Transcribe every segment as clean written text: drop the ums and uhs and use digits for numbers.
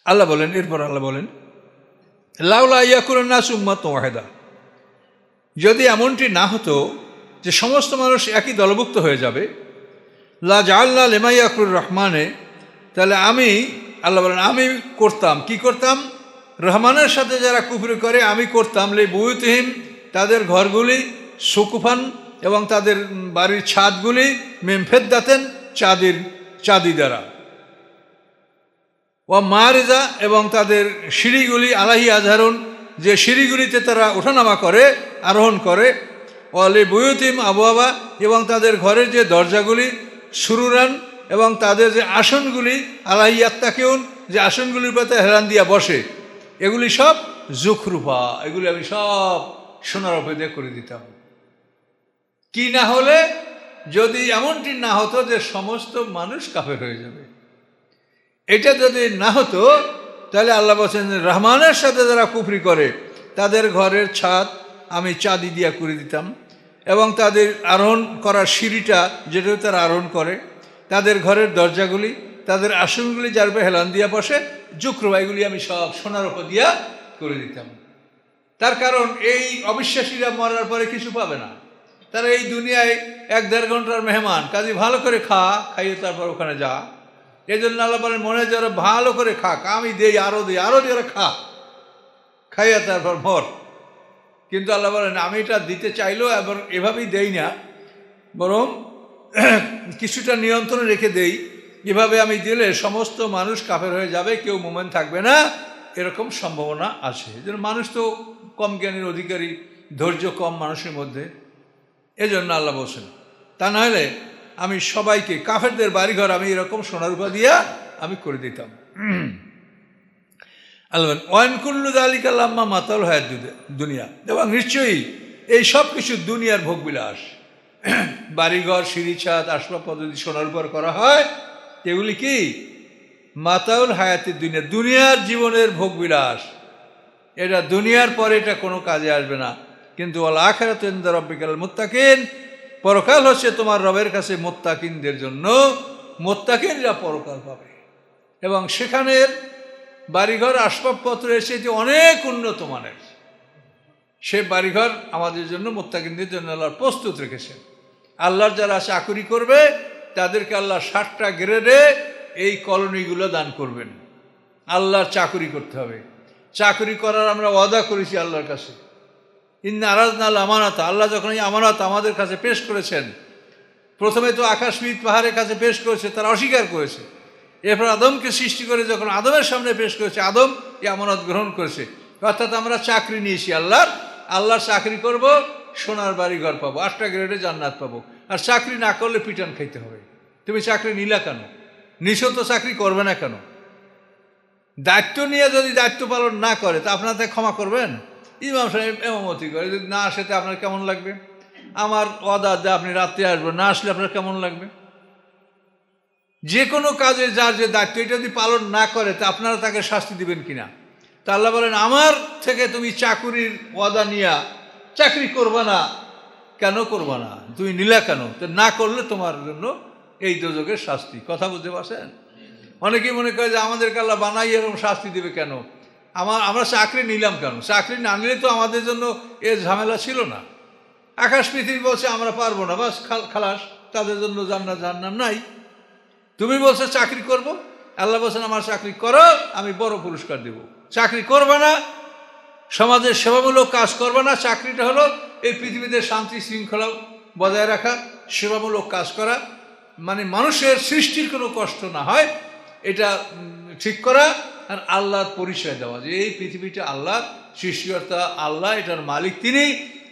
আল্লাহ বলেন, এরপর আল্লাহ বলেন, লাউলা ইয়াকুলুন নাসু উম্মাতান ওয়াহিদা, যদি এমনটি না হতো যে সমস্ত মানুষ একই দলভুক্ত হয়ে যাবে, লা জাআলনা লিমা ইয়াকুলুর রহমানে, তাহলে আমি, আল্লাহ বলেন, আমি করতাম, কি করতাম, রহমানের সাথে যারা কুফরি করে আমি করতাম, লে বুয়ুতিহিম, তাদের ঘরগুলি, সুকুফান, এবং তাদের বাড়ির ছাদগুলি, মিন ফিদ্দাতিন, চাঁদি দ্বারা, ও মারিজা, এবং তাদের সিঁড়িগুলি, আলাহি আজহারুন, যে সিঁড়িগুলিতে তারা ওঠানামা করে, আরোহণ করে, ওয়ালি বুয়ুতিম আবওয়াবা, এবং তাদের ঘরের যে দরজাগুলি, সুরুরান, এবং তাদের যে আসনগুলি, আলাহি আত্তাকিউন, যে আসনগুলির পাতে হেলান দিয়া বসে, এগুলি সব জুখরুফা, এগুলি আমি সব সোনার উপরে করে দিতাম। কি না হলে, যদি এমনটি না হতো যে সমস্ত মানুষ কাফের হয়ে যাবে, এটা যদি না হতো, তাহলে আল্লাহ বলছেন রহমানের সাথে যারা কুফরি করে তাদের ঘরের ছাদ আমি চাঁদি দিয়া করে দিতাম, এবং তাদের আরোহণ করার সিঁড়িটা যেটাও তারা আরোহণ করে, তাদের ঘরের দরজাগুলি, তাদের আসনগুলি যার উপরে হেলান দিয়া বসে, জুকরুবাইগুলি আমি সব সোনার উপর দিয়া করে দিতাম। তার কারণ এই অবিশ্বাসীরা মরার পরে কিছু পাবে না, তারা এই দুনিয়ায় 1-1.5 ঘন্টার মেহমান, কাজে ভালো করে খাইয়ে তারপর ওখানে যা। এই জন্য আল্লাহ বলেন, মনে যারা ভালো করে খাক, আমি দেই, আরো দিই, আরো দিয়ে খাইয়া তারপর মর। কিন্তু আল্লাহ বলেন, আমি এটা দিতে চাইলেও এবার এভাবেই দেই না, বরং কিছুটা নিয়ন্ত্রণে রেখে দেই। এভাবে আমি দিলে সমস্ত মানুষ কাফের হয়ে যাবে, কেউ মুমিন থাকবে না, এরকম সম্ভাবনা আছে। এই জন্য মানুষ তো কম জ্ঞানের অধিকারী, ধৈর্য কম মানুষের মধ্যে, এজন্য আল্লাহ বলছেন, তা না হলে আমি সবাইকে, কাফেরদের বাড়িঘর আমি এরকম সোনার রূপা দিয়া আমি করে দিতাম। আল্লাহ ওয়ানকুল্লু যালিকা লাম্মা মাতাল হায়াত দুনিয়া, এবং নিশ্চয়ই এই সব কিছু দুনিয়ার ভোগবিলাস, বাড়িঘর, সিঁড়ি, ছাদ, আসবাবপত্র যদি সোনার উপর করা হয়, এগুলি কি মাতাউল হায়াতের দুনিয়া, দুনিয়ার জীবনের ভোগবিলাস। এটা দুনিয়ার পরে এটা কোনো কাজে আসবে না। কিন্তু ওয়াল আখিরাতু ইনদা রাব্বিকাল মুত্তাকিন, পরকাল হচ্ছে তোমার রবের কাছে মুত্তাকিনদের জন্য, মুত্তাকিনরা পরকাল পাবে, এবং সেখানের বাড়িঘর আসবাবপত্র এসে যে অনেক উন্নত মানের, সে বাড়িঘর আমাদের জন্য, মুত্তাকিনদের জন্য আল্লাহ প্রস্তুত রেখেছেন। আল্লাহর যারা চাকুরি করবে তাদেরকে আল্লাহ 60টা গ্রেডে এই কলোনিগুলো দান করবেন। আল্লাহর চাকুরি করতে হবে, চাকুরি করার আমরা ওয়াদা করেছি আল্লাহর কাছে। ইন্না আরাজনাল আমানাত, আল্লাহ যখন এই আমানত আমাদের কাছে পেশ করেছেন, প্রথমে তো আকাশবিদ পাহাড়ের কাছে পেশ করেছে, তারা অস্বীকার করেছে। এরপর আদমকে সৃষ্টি করে যখন আদমের সামনে পেশ করেছে, আদম এই আমানত গ্রহণ করেছে। অর্থাৎ আমরা চাকরি নিয়েছি আল্লাহর চাকরি করব, সোনার বাড়ি ঘর পাবো, 8টা গ্রেডে জান্নাত পাবো। আর চাকরি না করলে পিটান খাইতে হবে। তুমি চাকরি নিলা কেন? নিশো তো চাকরি করবে না কেন? দায়িত্ব নিয়ে যদি দায়িত্ব পালন না করে তা আপনাদের ক্ষমা করবেন? ইমাম সাহেব এমামতি করে, যদি না আসে তা আপনার কেমন লাগবে? আমার ওয়াদা যে আপনি রাত্রে আসবেন, না আসলে আপনার কেমন লাগবে? যে কোনো কাজে যার যে দায়িত্ব, এটা যদি পালন না করে তা আপনারা তাকে শাস্তি দিবেন কিনা? তা আল্লাহ বলেন, আমার থেকে তুমি চাকুরির ওয়াদা নিয়া চাকরি করবা না, কেন করবা না? তুমি নিলা কেন? তো না করলে তোমার জন্য এই দোজখের শাস্তি। কথা বুঝতে পারছেন? অনেকেই মনে করে যে আমাদেরকে আল্লাহ বানাই এরকম শাস্তি দেবে কেন? আমরা চাকরি নিলাম কেন? চাকরি না নিলে তো আমাদের জন্য এ ঝামেলা ছিল না। আকাশ পৃথিবী বলছে আমরা পারবো না, বাস খালাস, তাদের জন্য জান্নাত জাহান্নাম নাই। তুমি বলছো চাকরি করব, আল্লাহ বলছেন আমার চাকরি করো, আমি বড় পুরস্কার দেব। চাকরি করবে না, সমাজের সেবামূলক কাজ করবে না, চাকরিটা হলো এই পৃথিবীতে শান্তি শৃঙ্খলা বজায় রাখা, সেবামূলক কাজ করা, মানে মানুষের সৃষ্টির কোনো কষ্ট না হয় এটা ঠিক করা, আর আল্লাহর পরিচয় দেওয়া যে এই পৃথিবীটা আল্লাহর সৃষ্টিকর্তা, আল্লাহ এটার মালিক তিনি,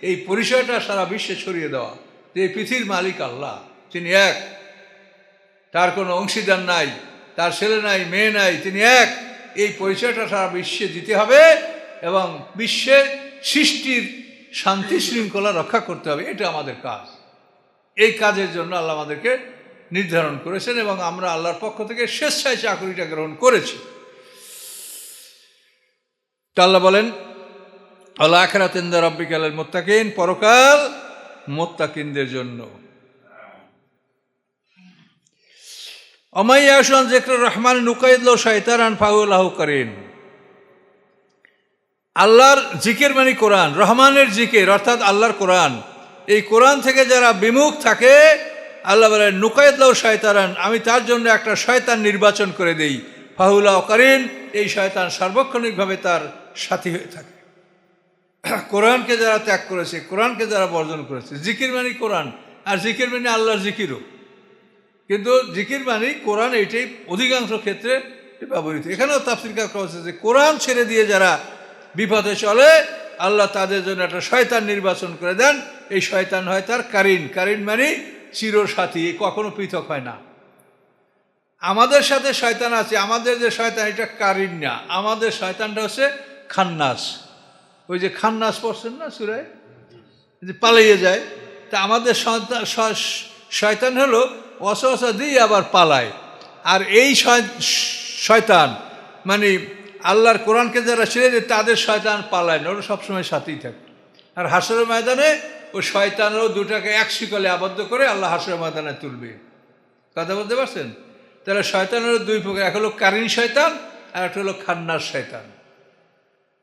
এই পরিচয়টা সারা বিশ্বে ছড়িয়ে দেওয়া যে এই পৃথিবীর মালিক আল্লাহ, তিনি এক, তার কোনো অংশীদার নাই, তার ছেলে নাই, মেয়ে নাই, তিনি এক। এই পরিচয়টা সারা বিশ্বে দিতে হবে এবং বিশ্বের সৃষ্টির শান্তি শৃঙ্খলা রক্ষা করতে হবে। এটা আমাদের কাজ। এই কাজের জন্য আল্লাহ আমাদেরকে নির্ধারণ করেছেন এবং আমরা আল্লাহর পক্ষ থেকে স্বেচ্ছায় চাকরিটা গ্রহণ করেছি। তা আল্লাহ বলেন, আল আখিরাতু ইনদা রাব্বিকাল মুত্তাকিন, পরকাল মুত্তাকিনদের জন্য। অমাইয়াশন যিকর রহমান নুকাইদ শয়তানান ফাহু লাহু করিন। আল্লাহর জিকির মানে কোরআন, রহমানের জিকির অর্থাৎ আল্লাহর কোরআন। এই কোরআন থেকে যারা বিমুখ থাকে, আল্লাহ বলেন নুকাইদ লাহু শয়তানান, আমি তার জন্য একটা শয়তান নির্বাচন করে দেই, ফাহু লাহু করিন, এই শয়তান সার্বক্ষণিকভাবে তার সাথী হয়ে থাকে। কোরআনকে যারা ত্যাগ করেছে, কোরআনকে যারা বর্জন করেছে, জিকির মানে কোরআন, আর জিকির মানে আল্লাহর জিকিরও, কিন্তু জিকির মানে কোরআন, এইটাই অধিকাংশ ক্ষেত্রে ব্যবহৃত। এখানেও তাফসীরকার করেছে যে কোরআন ছেড়ে দিয়ে যারা বিপদে চলে, আল্লাহ তাদের জন্য একটা শয়তান নির্বাচন করে দেন। এই শয়তান হয় তার কারিন। কারিন মানে চিরসাথী, কখনো পৃথক হয় না। আমাদের সাথে শয়তান আছে, আমাদের যে শয়তান এটা কারিন না, আমাদের শয়তানটা হচ্ছে খান্নাস। ওই যে খান্নাস পড়ছেন না সূরায়, যে পালিয়ে যায়, তা আমাদের শয়তান হলো ওয়াসওয়াসা দিয়ে আবার পালায়। আর এই শয়তান মানে আল্লাহর কোরআনকে যারা ছেড়ে দেয় তাদের শয়তান পালায় না, ওরা সবসময় সাথেই থাকে। আর হাসরের ময়দানে ও শয়তানেরও দুটাকে এক শিকলে আবদ্ধ করে আল্লাহ হাসরের ময়দানে তুলবে। কথা বলতে পারছেন? তাহলে শয়তানেরও দুই প্রকার, এক হলো কারিন শয়তান আর একটা হলো খান্নাস শয়তান।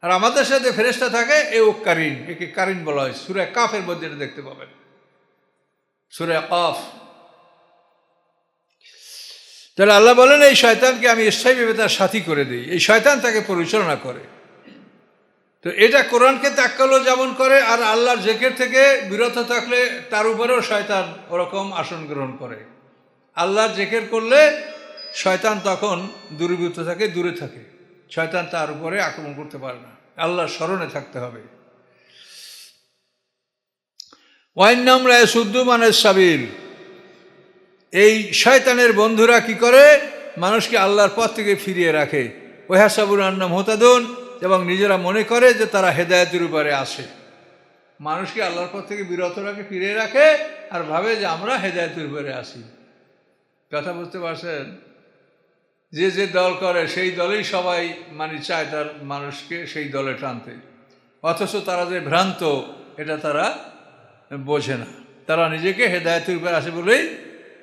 আর আমাদের সাথে ফেরেশতা থাকে, ও কারিন, একে কারিন বলা হয়। সূরা কাফের মধ্যে এটা দেখতে পাবেন, সূরা কাফ। তাহলে আল্লাহ বলেন এই শয়তানকে আমি স্থায়ীভাবে তার সাথী করে দিই, এই শয়তান তাকে পরিচালনা করে। তো এটা কোরআনকে ত্যাগ করলেও যেমন করে, আর আল্লাহর জিকির থেকে বিরত থাকলে তার উপরেও শয়তান ওরকম আসন গ্রহণ করে। আল্লাহর জিকির করলে শয়তান তখন দূরীভূত থাকে, দূরে থাকে, শয়তান তার উপরে আক্রমণ করতে পারে না। আল্লাহর স্মরণে থাকতে হবে। ওয়াইন্নাম রায় সুদ্দু মানে সাবিল, এই শয়তানের বন্ধুরা কি করে? মানুষকে আল্লাহর পথ থেকে ফিরিয়ে রাখে। ওয়াহসাবুন আন্নাহুম মুহতাদুন, এবং নিজেরা মনে করে যে তারা হেদায়েতের উপরে আসে। মানুষকে আল্লাহর পথ থেকে বিরত রাখে, ফিরিয়ে রাখে, আর ভাবে যে আমরা হেদায়েতের উপরে আসি। কথা বুঝতে পারছেন? যে যে দল করে সেই দলেই সবাই মানে চায় তার মানুষকে সেই দলে টানতে, অথচ তারা যে ভ্রান্ত এটা তারা বোঝে না। তারা নিজেকে হেদায়েতের উপরে আসে বলেই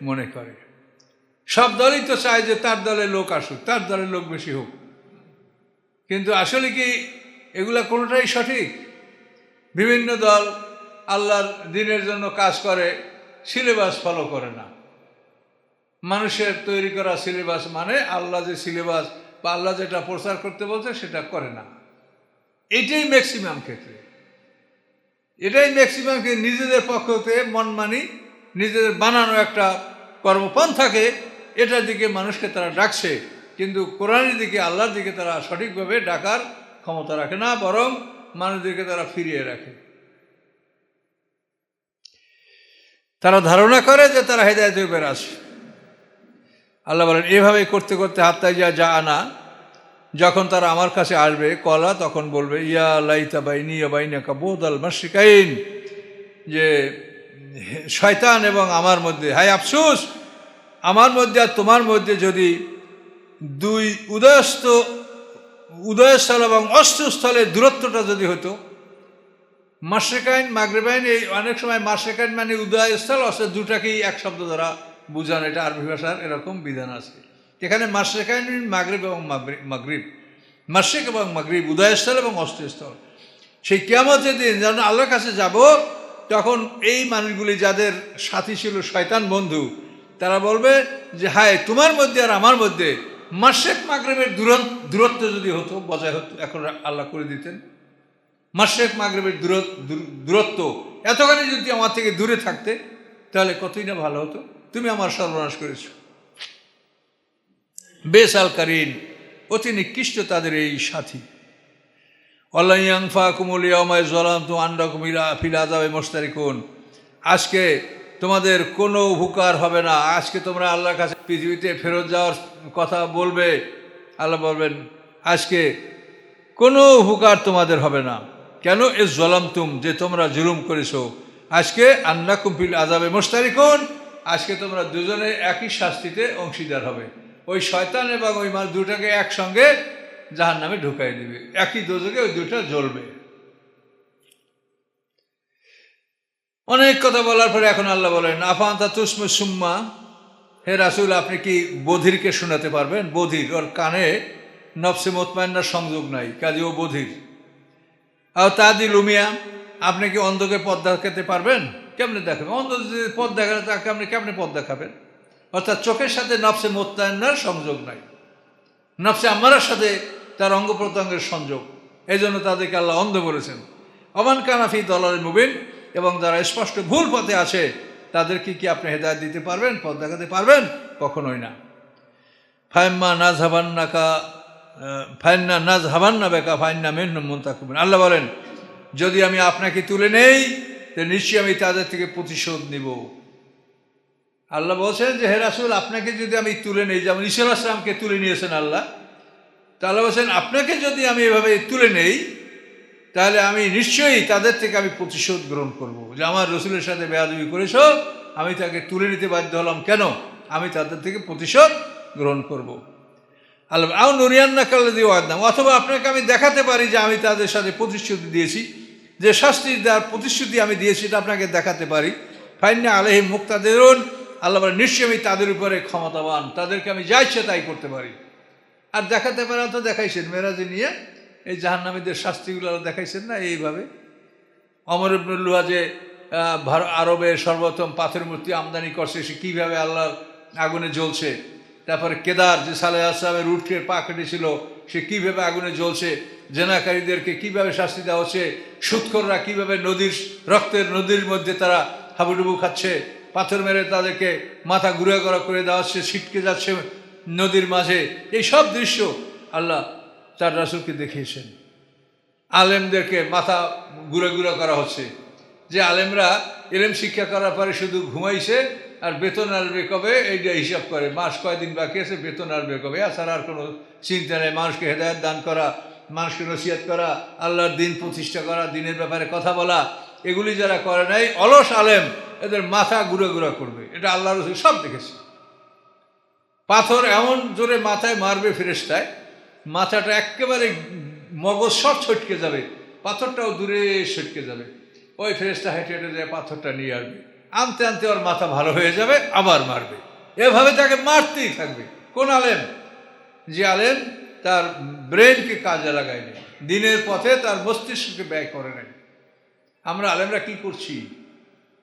মনে করে। সব দলই তো চায় যে তার দলে লোক আসুক, তার দলে লোক বেশি হোক, কিন্তু আসলে কি এগুলা কোনোটাই সঠিক? বিভিন্ন দল আল্লাহর দ্বীনের জন্য কাজ করে, সিলেবাস ফলো করে না। মানুষের তৈরি করা সিলেবাস মানে আল্লাহ যে সিলেবাস বা আল্লাহ যেটা প্রচার করতে বলছে সেটা করে না। এটাই ম্যাক্সিমাম ক্ষেত্রে, এটাই ম্যাক্সিমাম ক্ষেত্রে নিজেদের পক্ষ থেকে মনমানি, নিজেদের বানানো একটা কর্মপন্থাকে এটার দিকে মানুষকে তারা ডাকছে, কিন্তু কোরআনের দিকে, আল্লাহর দিকে তারা সঠিকভাবে ডাকার ক্ষমতা রাখে না, বরং মানুষদেরকে তারা ফিরিয়ে রাখে। তারা ধারণা করে যে তারা হেদায়েতের উপরে আসে। আল্লাহ বলেন এভাবে করতে করতে হাত্তা যা আনা, যখন তারা আমার কাছে আসবে, কলা তখন বলবে ইয়া লাইতা বাইনি ওয়া বাইনাকা বুদাল মাশরিকাইন, যে শয়তান এবং আমার মধ্যে, হায় আফসোস আমার মধ্যে আর তোমার মধ্যে যদি দুই উদয়স্থল এবং অস্তস্থলের দূরত্বটা যদি হতো। মাশরিকাইন মাগরিবাইন, এই অনেক সময় মাশরিকাইন মানে উদয়স্থল, অস্ত দুটাকেই এক শব্দ দ্বারা বুঝানো, এটা আরবি ভাষার এরকম বিধান আছে। এখানে মাশরিকাইন মাগরিব এবং মাগরিব, মাশরিক এবং মাগরিব, উদয়স্থল এবং অস্তস্থল। সেই কিয়ামতের দিন যখন আল্লাহর কাছে যাব, তখন এই মানুষগুলি যাদের সাথী ছিল শয়তান বন্ধু, তারা বলবে যে হায় তোমার মধ্যে আর আমার মধ্যে মাশরিক মাগরিবের দূরত্ব যদি হতো, বজায় হতো, এখন আল্লাহ করে দিতেন। মাশরিক মাগরিবের দূরত্ব এতখানি যদি আমার থেকে দূরে থাকতে, তাহলে কতই না ভালো হতো। তুমি আমার সর্বনাশ করেছ। বেসাল কারিন, অতি নিকৃষ্ট তাদের এই সাথী। আল্লাহ ইয়ানফাকুমুল ইয়াওমা যালামতুম আন্নাকুম ফিল আযাবি মুশতারিকুন, আজকে তোমাদের কোনো উপকার হবে না। আজকে তোমরা আল্লাহর কাছে পৃথিবীতে ফেরত যাওয়ার কথা বলবে, আল্লাহ বলবেন আজকে কোনো উপকার তোমাদের হবে না। কেন? এ যালামতুম, যে তোমরা জুলুম করেছো। আজকে আন্নাকুম ফিল আযাবি মুশতারিকুন, আজকে তোমরা দুজনে একই শাস্তিতে অংশীদার হবে। ওই শয়তান এবং ওই মানুষ দুটাকে একসঙ্গে জাহান্নামে ঢুকাই দিবে, একই দোজখে ওই দুটা জ্বলবে। অনেক কথা বলার পরে এখন আল্লাহ বলেন আফান্তা তুসমু সুম্মা, হে রাসূল, আপনি কি বধিরকে শোনাতে পারবেন? বধির, ওর কানে নফসে মুতমাইন্নার সংযোগ নাই, কাজে ও বধির। আর তাদি লুমিয়া, আপনি কি অন্ধকে পথ দেখাতে পারবেন? কেমনে দেখাবেন? অন্ধ যদি পথ দেখাতে তাকে আপনি কেমনে পথ দেখাবেন? অর্থাৎ চোখের সাথে নফসে মুতমাইন্নার সংযোগ নাই, নফসে আম্মারার সাথে তার অঙ্গ প্রত্যঙ্গের সংযোগ, এই জন্য তাদেরকে আল্লাহ অন্ধ বলেছেন। অমান কানাফি দলাল মুবিন, এবং যারা স্পষ্ট ভুল পথে আছে তাদেরকে কি আপনি হেদায়েত দিতে পারবেন, পথ দেখাতে পারবেন? কখনোই না। ফাইম্মা নাজ হাবান্নাকা ফাইন্না নাজ হাবান্না বেকা ফাইন্না মিনহুম মুনতাকিবুন। আল্লাহ বলেন, যদি আমি আপনাকে তুলে নেই তো নিশ্চয়ই আমি তাদের থেকে প্রতিশোধ নিব। আল্লাহ বলছেন যে হে রাসূল, আপনাকে যদি আমি তুলে নেই, যেমন ঈসা আলাইহিস সালামকে তুলে নিয়েছেন আল্লাহ, তাহলে বলছেন আপনাকে যদি আমি এভাবে তুলে নেই তাহলে আমি নিশ্চয়ই তাদের থেকে আমি প্রতিশোধ গ্রহণ করব। যে আমার রসুলের সাথে বেয়াদবি করেছ, আমি তাকে তুলে নিতে বাধ্য হলাম, কেন? আমি তাদের থেকে প্রতিশোধ গ্রহণ করব। আল্লাহ আও নুরিয়ান্না কাল্লাযী ওয়াদনাহুম, অথবা আপনাকে আমি দেখাতে পারি যে আমি তাদের সাথে প্রতিশ্রুতি দিয়েছি, যে শাস্তি দেওয়ার প্রতিশ্রুতি আমি দিয়েছি, এটা আপনাকে দেখাতে পারি। ফাইন্না আলাইহিম মুক্তাদিরুন, আল্লাহ বলেন নিশ্চয়ই আমি তাদের উপরে ক্ষমতাবান, তাদেরকে আমি যা ইচ্ছে তাই করতে পারি। আর দেখাতে পারা তো দেখাইছেন মেরাজে নিয়ে, এই জাহান্নামীদের শাস্তিগুলো দেখাইছেন না এইভাবে। ওমর ইবনে লুহা যে আরবের সর্বপ্রথম পাথর মূর্তি আমদানি করছে, সে কীভাবে আল্লাহর আগুনে জ্বলছে। তারপরে কেদার যে সালেহ আসলামের উঠের পা কেটেছিল, সে কীভাবে আগুনে জ্বলছে। জেনাকারীদেরকে কীভাবে শাস্তি দেওয়া হচ্ছে। সুদখোররা কীভাবে নদীর মধ্যে তারা হাবুডুবু খাচ্ছে, পাথর মেরে তাদেরকে মাথা ঘুরে করে দেওয়া হচ্ছে, ছিটকে যাচ্ছে নদীর মাঝে। এই সব দৃশ্য আল্লাহ তার রাসূলকে দেখিয়েছেন। আলেমদেরকে মাথা ঘুরে করা হচ্ছে, যে আলেমরা এলেম শিক্ষা করার পরে শুধু ঘুমাইছে আর বেতন আসবে কবে এইটা হিসাব করে, মাস কয়দিন বাকি আছে, বেতন আসবে কবে, এছাড়া আর কোনো চিন্তা নেই। মানুষকে হেদায়েত দান করা, মানুষকে নসিহত করা, আল্লাহর দিন প্রতিষ্ঠা করা, দিনের ব্যাপারে কথা বলা, এগুলি যারা করে নাই, অলস আলেম, এদের মাথা ঘুরে করবে। এটা আল্লাহ রাসূল সব দেখেছে। পাথর এমন জোরে মাথায় মারবে ফেরেশতায়, মাথাটা একেবারে মগজ সব ছটকে যাবে, পাথরটাও দূরে ছটকে যাবে। ওই ফেরেশতা হেঁটে যায় পাথরটা নিয়ে আসবে, আনতে ওর মাথা ভালো হয়ে যাবে, আবার মারবে। এভাবে তাকে মারতেই থাকবে। কোন আলেম? যে আলেম তার ব্রেনকে কাজে লাগায়নি, দিনের পথে তার মস্তিষ্ককে ব্যয় করে নাই। আমরা আলেমরা কি করছি?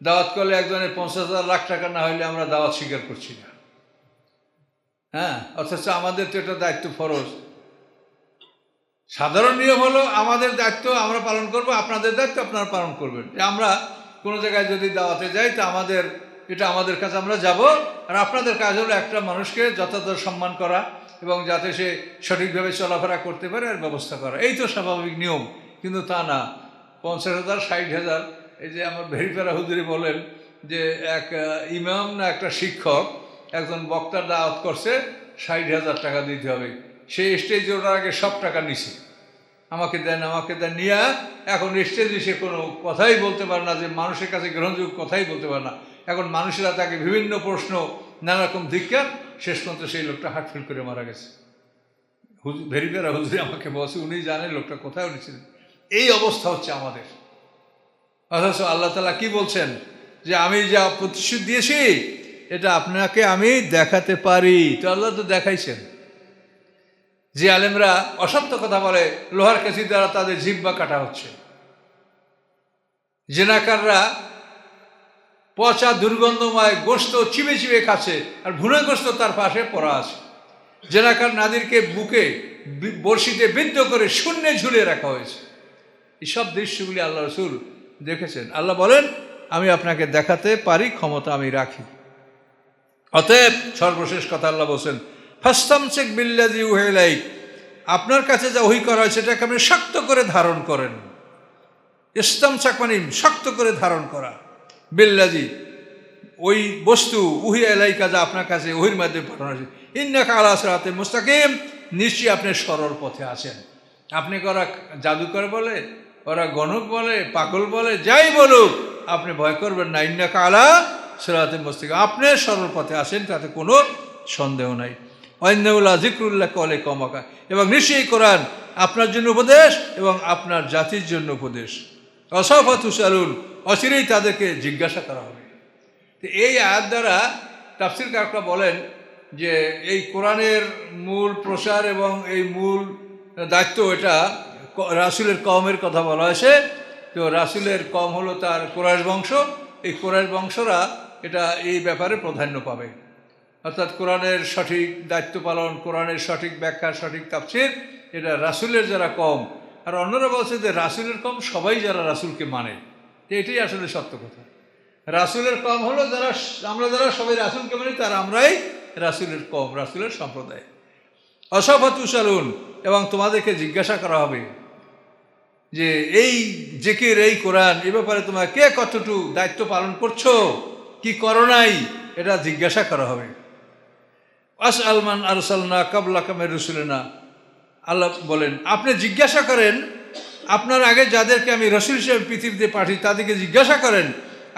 দাওয়াত করলে একজনের 50,000 লাখ টাকা না হইলে আমরা দাওয়াত স্বীকার করছি না। হ্যাঁ, অথচ আমাদের তো এটা দায়িত্ব, ফরজ। সাধারণ নিয়ম হলো আমাদের দায়িত্ব আমরা পালন করব, আপনাদের দায়িত্ব আপনারা পালন করবেন। আমরা কোনো জায়গায় যদি দাওয়াতে যাই তা এটা আমাদের কাছে আমরা যাব, আর আপনাদের কাজ হলো একটা মানুষকে যথাযথ সম্মান করা এবং যাতে সে সঠিকভাবে চলাফেরা করতে পারে আর ব্যবস্থা করা। এই তো স্বাভাবিক নিয়ম। কিন্তু তা না, 50,000 60,000। এই যে আমার ভেরিফেরা হুজুরি বলেন যে এক ইমাম না একটা শিক্ষক একজন বক্তার দাওয়াত করছে, 60,000 টাকা দিতে হবে। সেই স্টেজে ওঠার আগে সব টাকা নিছে, আমাকে দেন নিয়ে এখন স্টেজে সে কোনো কথাই বলতে পারে না, যে মানুষের কাছে গ্রহণযোগ্য কথাই বলতে পারে না। এখন মানুষেরা তাকে বিভিন্ন প্রশ্ন, নানা রকম ধিক্কার, শেষ পর্যন্ত সেই লোকটা হার্ট ফেল করে মারা গেছে। ভেরিফেরা হুজুরি আমাকে বলছে, উনি জানেন লোকটা কোথায় উঠেছিলেন। এই অবস্থা হচ্ছে আমাদের। অথচ আল্লাহ তাআলা কি বলছেন? যে আমি যা প্রতিশ্রুতি দিয়েছি এটা আপনাকে আমি দেখাতে পারি। তো আল্লাহ তো দেখাইছেন। যে আলেমরা অসত্য কথা বলে, লোহার কাঁচি দ্বারা তাদের জিহ্বা কাটা হচ্ছে। জেনাকাররা পচা দুর্গন্ধময় গোশত চিবে খাচ্ছে, আর ভুনা গোশত তার পাশে পড়া আছে। জেনাকার নাদিরকে বুকে বড়শিতে বিদ্ধ করে শূন্যে ঝুলে রাখা হয়েছে। এইসব দৃশ্যগুলি আল্লাহ রাসূল দেখেছেন। আল্লাহ বলেন, আমি আপনাকে দেখাতে পারি, ক্ষমতা আমি রাখি। অতএব সর্বশেষ কথা আল্লাহ বলছেন, ফাস্তামসিক বিল্লাযী উহিয়া ইলাইক, আপনার কাছে যা ওহী করা হয়েছে সেটাকে আপনি শক্ত করে ধারণ করেন। ইস্তামসাক মানে শক্ত করে ধারণ করা। বিল্লাযী, ওই বস্তু, উহিয়া ইলাইকা, যা আপনার কাছে ওহীর মাধ্যমে পাঠানো হয়েছে। ইন্নাকা আলা সিরাতিন মুস্তাকিম, নিশ্চয়ই আপনি সরল পথে আছেন। আপনি ওরা জাদুকর বলে, ওরা গণক বলে, পাগল বলে, যাই বলুক, আপনি ভয় করবেন না। ইন্নাকা আলা সিরাতিন মুস্তাকিম, আপনি সরল পথে আছেন, তাতে কোনো সন্দেহ নাই। ওয়াইন্নাহু যিকরুল্লাহ ওয়ালাকা, এবং নিশ্চয়ই কোরআন আপনার জন্য উপদেশ এবং আপনার জাতির জন্য উপদেশ। ওয়াসাউফা তুসআলুন, অচিরেই তাদেরকে জিজ্ঞাসা করা হবে। তো এই আয়াত দ্বারা তাফসীরকাররা বলেন যে এই কোরআনের মূল প্রসার এবং এই মূল দায়িত্ব এটা রাসূলের কওমের কথা বলা হয়েছে। তো রাসূলের কওম হলো তার কুরাইশ বংশ, এই কুরাইশ বংশরা এটা এই ব্যাপারে প্রাধান্য পাবে, অর্থাৎ কোরআনের সঠিক দায়িত্ব পালন, কোরআনের সঠিক ব্যাখ্যা, সঠিক তাফসীর এটা রাসূলের যারা কওম। আর অন্যরা বলছে যে রাসূলের কওম সবাই যারা রাসূলকে মানে, তো এটাই আসলে সত্য কথা। রাসূলের কওম হলো যারা, আমরা যারা সবাই রাসূলকে মানি তারা আমরাই রাসূলের কওম, রাসূলের সম্প্রদায়। অসাফা তুসালুন, এবং তোমাদেরকে জিজ্ঞাসা করা হবে যে এই জিকির, এই কোরআন, এ ব্যাপারে তোমরা কে কতটুকু দায়িত্ব পালন করছো, কি করো নাই, এটা জিজ্ঞাসা করা হবে। আসআলমান আরসালনা কাবলাকা মির রুসুলিনা, আল্লাহ বলেন আপনি জিজ্ঞাসা করেন আপনার আগে যাদেরকে আমি রসুল হিসেবে পৃথিবীতে পাঠাই তাদেরকে জিজ্ঞাসা করেন,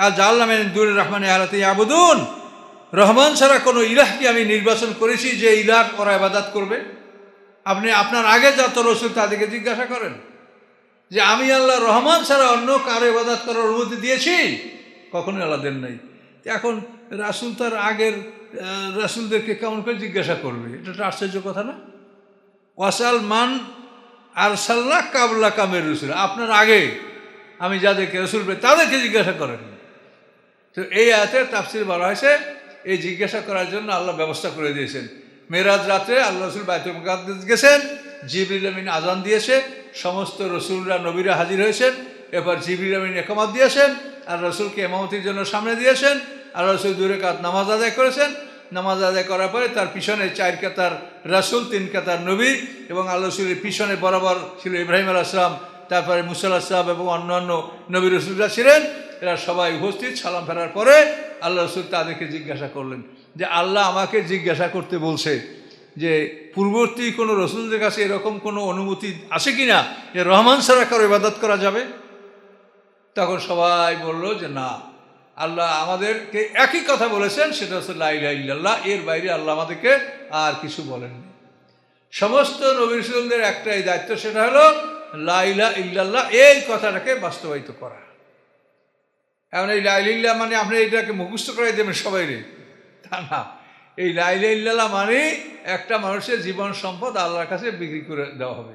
আর জাআলনা মিন দুনির রহমানি আলাতা ইয়াবুদুন, রহমান ছাড়া কোনো ইলাহকে আমি নির্বাচন করেছি যে ইলাহ ওরা ইবাদত করবে? আপনি আপনার আগে যত রসুল তাদেরকে জিজ্ঞাসা করেন যে আমি আল্লাহ রহমান ছাড়া অন্য কারো ইবাদত করার অনুমতি দিয়েছি? কখনোই আল্লাহ দেন নাই। এখন রাসূল তার আগের রাসূলদেরকে কেমন করে জিজ্ঞাসা করবে? এটা একটা আশ্চর্য কথা না? ওয়াসাল মান আরসালনা কাবলাকা মির রুসুল, আপনার আগে আমি যাদেরকে রসুল পেয়ে তাদেরকে জিজ্ঞাসা করেন। তো এই আয়াতের তাফসীর বলা হয়েছে এই জিজ্ঞাসা করার জন্য আল্লাহ ব্যবস্থা করে দিয়েছেন। মেরাজ রাতে আল্লাহ রসুল বাইতুল মুকাদ্দাস গেছেন, জিবরিল আমিন আজান দিয়েছে, সমস্ত রসুলরা নবীরা হাজির হয়েছেন, এরপর জিবরিল আমিন ইকামত দিয়েছেন আর রসুলকে ইমামতির জন্য সামনে দিয়েছেন। আর রসুল 2 রাকাত নামাজ আদায় করেছেন। নামাজ আদায় করার পরে তার পিছনে 4 কাতার রাসূল, 3 কাতার নবী, এবং আল্লাহ রসুলের পিছনে বরাবর ছিল ইব্রাহিম আলাইহিস সালাম, তারপরে মুসা আলাইহিস সালাম এবং অন্যান্য নবী রসুলরা ছিলেন। এরা সবাই উপস্থিত। সালাম ফেরার পরে আল্লাহ রসুল তাদেরকে জিজ্ঞাসা করলেন যে আল্লাহ আমাকে জিজ্ঞাসা করতে বলছে যে পূর্ববর্তী কোনো রসুলদের কাছে এরকম কোনো অনুমতি আছে কি না যে রহমান ছাড়া কারো ইবাদত করা যাবে? তখন সবাই বলল যে না, আল্লাহ আমাদেরকে একই কথা বলেছেন, সেটা হচ্ছে লা ইলাহা ইল্লাল্লাহ, এর বাইরে আল্লাহ আমাদেরকে আর কিছু বলেননি। সমস্ত নবী রাসূলদের একটাই দায়িত্ব, সেটা হলো লা ইলাহা ইল্লাল্লাহ, এই কথাটাকে বাস্তবায়িত করা। এখন এই লা ইলাহা ইল্লাল্লাহ মানে আপনি এটাকে মুখস্থ করাই দেবেন সবাই রে, তা না। এই লা ইলাহা ইল্লাল্লাহ মানে একটা মানুষের জীবন সম্পদ আল্লাহর কাছে বিক্রি করে দেওয়া হবে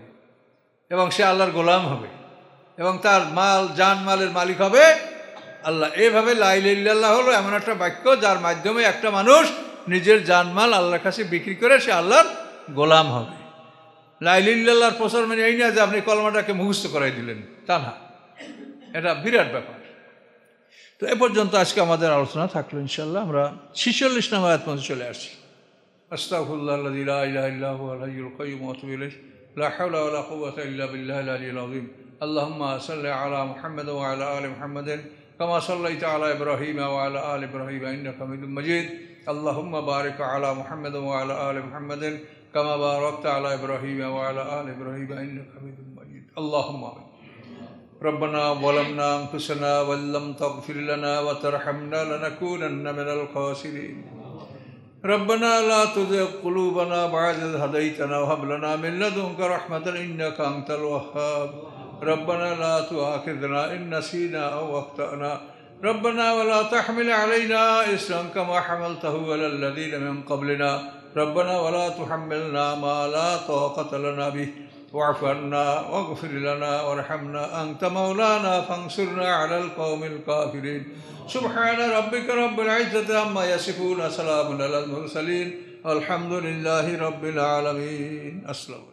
এবং সে আল্লাহর গোলাম হবে এবং তার মাল জানমালের মালিক হবে আল্লাহ। এইভাবে লা ইলাহা ইল্লাল্লাহ হলো এমন একটা বাক্য যার মাধ্যমে একটা মানুষ নিজের জানমাল আল্লাহর কাছে বিক্রি করে সে আল্লাহর গোলাম হবে। লা ইলাহা ইল্লাল্লাহর প্রচার মানে এই না যে আপনি কলমাটাকে মুখস্থ করাই দিলেন, তা না, এটা বিরাট ব্যাপার। তো এ পর্যন্ত আজকে আমাদের আলোচনা থাকলো। ইনশাআল্লাহ আমরা 46 নম্বর আয়াত পর্যন্ত চলে আসছি। আস্তাগফিরুল্লাহাল্লাযী লা ইলাহা ইল্লা হুয়াল হাইয়ুল কাইয়্যুম ওয়া আতুবু ইলাইহি লা হাওলা ওয়া লা কুওয়াতা ইল্লা বিল্লাহিল আলিয়্যিল আযীম। আল্লাহুম্মা সাল্লি আলা মুহাম্মাদ ওয়া আলা আলি মুহাম্মাদিন কামা সাল্লাইতা আলা ইব্রাহিম ওয়া আলা আলি ইব্রাহিম ইন্নাকা হামিদুম মাজিদ। আল্লাহুম্মা বারিক আলা মুহাম্মাদ ওয়া আলা আলি মুহাম্মাদিন কামা বারাকতা আলা ইব্রাহিম ওয়া আলা আলি ইব্রাহিম ইন্নাকা হামিদুম মাজিদ। আল্লাহুম্মা আমিন। ربنا ظلمنا أنفسنا وإن لم تغفر لنا وترحمنا لنكونن من الخاسرين. ربنا لا تزغ قلوبنا بعد إذ هديتنا وهب لنا من لدنك رحمة إنك أنت الوهاب. ربنا لا تؤاخذنا إن نسينا أو أخطأنا. ربنا ولا تحمل علينا إصرا كما حملته على الذين من قبلنا. ربنا ولا تحملنا ما لا طاقة لنا به. واعف عنا واغفر لنا وارحمنا أنت مولانا فانصرنا على القوم الكافرين. سبحان ربك رب العزة عما يصفون. سلام على المرسلين والحمد لله رب العالمين. السلام.